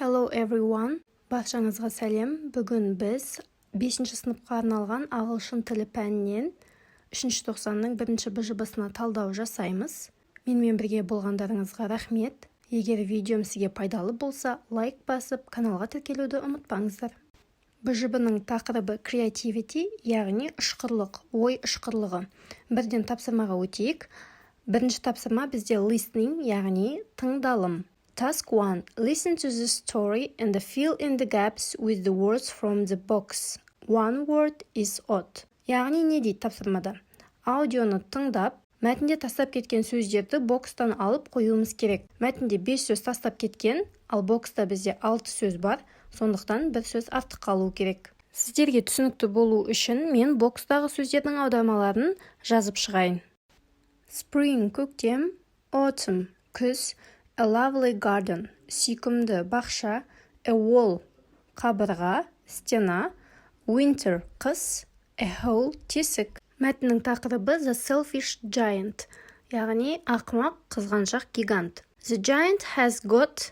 Hello everyone. Баршаңызға сәлем. Бүгін біз 5-ші сыныпқа арналған ағылшын тілі пәнінен 3-ші тоқсанның 1-ші БЖБ-сына талдау жасаймыз. Менімен бірге болғандарыңызға рахмет. Егер видеом сізге пайдалы болса, лайк басып, каналға тіркелуді ұмытпаңыздар. БЖБ-ның тақырыбы creativity, яғни ұшқырлық, ой ұшқырлығы. Бірден тапсырмаға өтейік. Бірінші тапсырма бізде listening, яғни тыңдалым. Task 1. Listen to the story and fill in the gaps with the words from the box. One word is odd. Яғни не дейді тапсырмада? Аудионы тыңдап, мәтінде тастап кеткен сөздерді бокстан алып қоюымыз керек. Мәтінде 5 сөз тастап кеткен, ал бокста бізде 6 сөз бар, сондықтан бір сөз артық қалу керек. Сіздерге түсінікті болу үшін мен бокстағы сөздердің аудармаларын жазып шығайын. Spring – көктем, autumn – күз, a lovely garden – сүйкімді бақша, a wall – қабырға, стена, winter – қыс, a hole – тесік. Мәтіннің тақырыбы the selfish giant, яғни ақымақ қызғаншақ гигант. The giant has got,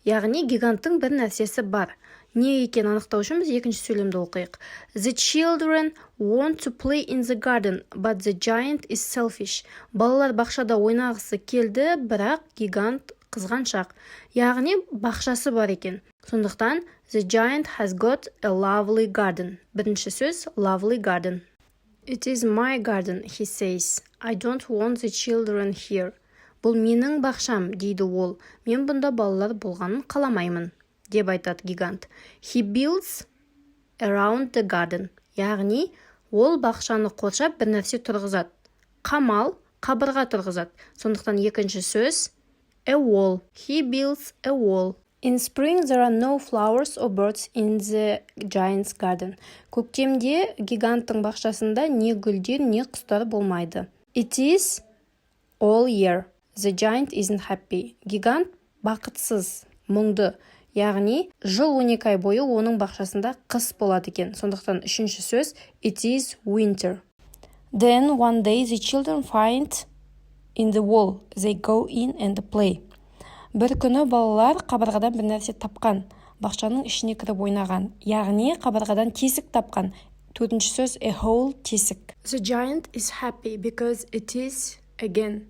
яғни гиганттың бір нәрсесі бар. Не екен анықтау үшін біз екінші сөйлемді оқиық. The children want to play in the garden, but the giant is selfish. Балалар бақшада ойнағысы келді, бірақ гигант қызғаншақ. Яғни бақшасы бар екен. Сондықтан the giant has got a lovely garden. Бірінші сөз lovely garden. It is my garden, he says. I don't want the children here. Бұл менің бақшам, дейді ол. Мен бұнда балалар болғанын қаламаймын, деп айтады гигант. He builds around the garden. Яғни, ол бақшаны қоршап бір нәрсе тұрғызады. Қамал, қабырға тұрғызады. Сондықтан екінші сөз a wall. He builds a wall. In spring there are no flowers or birds in the giant's garden. Көктемде гиганттың бақшасында не гүлдер, не құстар болмайды. It is all year. The giant isn't happy. Гигант бақытсыз, мұңды. Яғни, жыл 12 ай бойы оның бақшасында қыс болады екен. Сондықтан үшінші сөз it is winter. Then one day the children find in the wall. They go in and play. Бір күні балалар қабырғадан бір нәрсе тапқан, бақшаның ішіне кіріп ойнаған. Яғни, қабырғадан тесік тапқан. Төртінші сөз a hole – тесік. The giant is happy because it is again.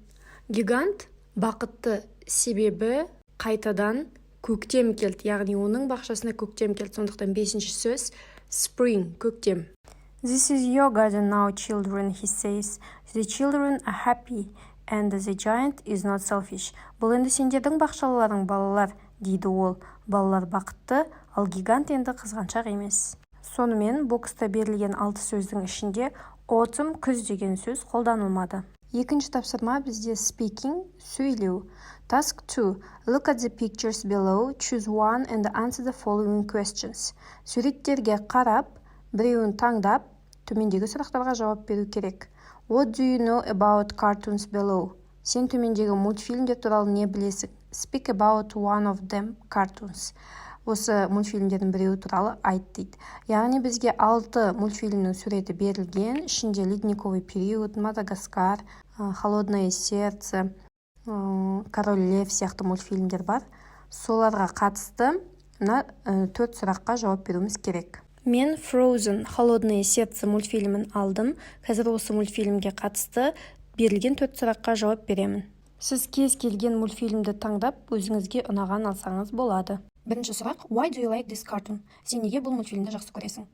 Гигант бақытты, себебі қайтадан көктем келді, яғни оның бақшасына көктем келді. Сондықтан бесінші сөз spring – көктем. This is your garden now, children, he says. The children are happy and the giant is not selfish. Бұл енді сендердің бақшаларың, балалар, дейді ол. Балалар бақытты, ал гигант енді қызғаншақ емес. Сонымен бокста берілген 6 сөздің ішінде autumn – күз деген сөз қолданылмады. Екінші тапсырма бізде speaking – сөйлеу. Task 2. Look at the pictures below, choose one and answer the following questions. Суреттерге қарап, біреуін таңдап, төмендегі сұрақтарға жауап беру керек. What do you know about cartoons below? Сен төмендегі мультфильмдер туралы не білесің? Speak about one of them cartoons. Осы мультфильмдердің біреуі туралы айт дейді. Яғни бізге 6 мультфильмнің суреті берілген. Ішінде ледниковый период, Мадагаскар, холодное сердце, Король Лев сияқты мультфильмдер бар. Соларға қатысты 4 сұраққа жауап беруіміз керек. Мен Frozen, холодное сердце мультфильмін алдым. Қазір осы мультфильмге қатысты берілген 4 сұраққа жауап беремін. Сіз кез келген мультфильмді таңдап, өзіңізге ұнаған алсаңыз болады. Бірінші сұрақ, why do you like this cartoon? Сен неге бұл мультфильмді жақсы көресің?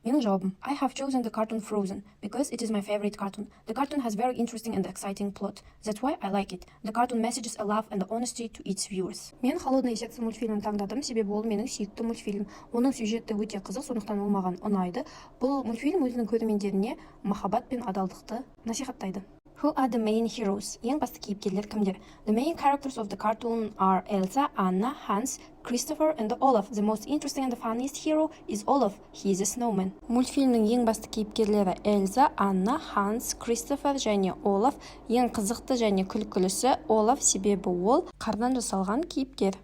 Менің жауабым, I have chosen the cartoon Frozen because it is my favorite cartoon. The cartoon has very interesting and exciting plot. That's why I like it. The cartoon messages a love and honesty to its viewers. Мен холодное сердце мультфильмін таңдадым, себебі ол менің сүйікті мультфильм. Оның сюжеті өте қызық, сондықтан ол маған ұнайды. Бұл мультфильм өзінің көрермендеріне махаббат пен адалдықты насихаттайды. Who are the main heroes? Ең басты кейіпкерлер кімдер? The main characters of the cartoon are Elsa, Anna, Hans, Christopher and Olaf. The most interesting and the funniest hero is Olaf. He is a snowman. Мультфильмнің ең басты кейіпкерлері Эльза, Анна, Ханс, Кристофер және Олаф. Ең қызықты және күлкілісі Олаф, себебі ол қардан жасалған кейіпкер.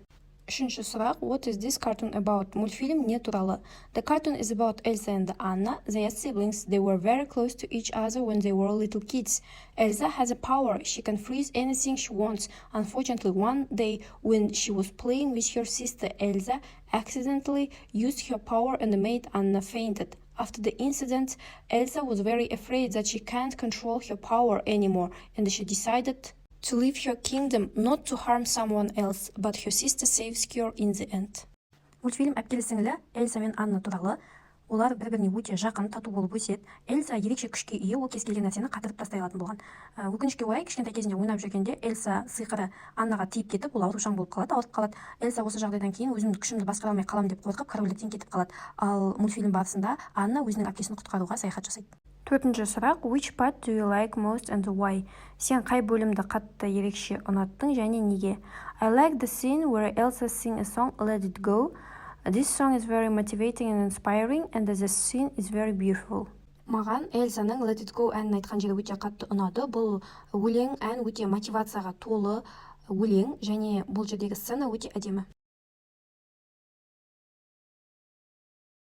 Үшінші сұрақ. What is this cartoon about? Мультфильм не туралы? The cartoon is about Elsa and Anna. They are siblings. They were very close to each other when they were little kids. Elsa has a power. She can freeze anything she wants. Unfortunately, one day when she was playing with her sister, Elsa accidentally used her power and made Anna fainted. After the incident, Elsa was very afraid that she can't control her power anymore, and she decided to leave her kingdom, not to harm someone else, but her sister saves her in the end. Мультфильм әпкелі сіңілі Эльса мен Анна туралы. Олар бір-біріне өте жақын, тату болып өседі. Эльса ерекше күшке ие, ол кез келген нәрсені қатырып тастай алатын болған. Өкінішке орай, кішкентай кезінде ойнап жүргенде Эльса сиқыры Аннаға тиіп кетіп, ол аурушаң болып қалады, ауырып қалады. Эльса осы жағдайдан кейін өзімнің күшімді басқара алмай қалам деп қорқып, корольдіктен кетіп қалады. Ал мультфильм барысында Анна өзінің әпкесін құтқаруға саяхат жасайды. Төртінші сұрақ. Which part do you like most and why? Сен қай бөлімді қатты ерекше ұнаттың және неге? I like the scene where Elsa sings a song, Let It Go. This song is very motivating and inspiring, and the scene is very beautiful. Маған Эльсаның Let It Go әнін айтқан жері өте қатты ұнады. Бұл өлең ән өте мотивацияға толы өлең, және бұл жердегі сцена өте әдемі.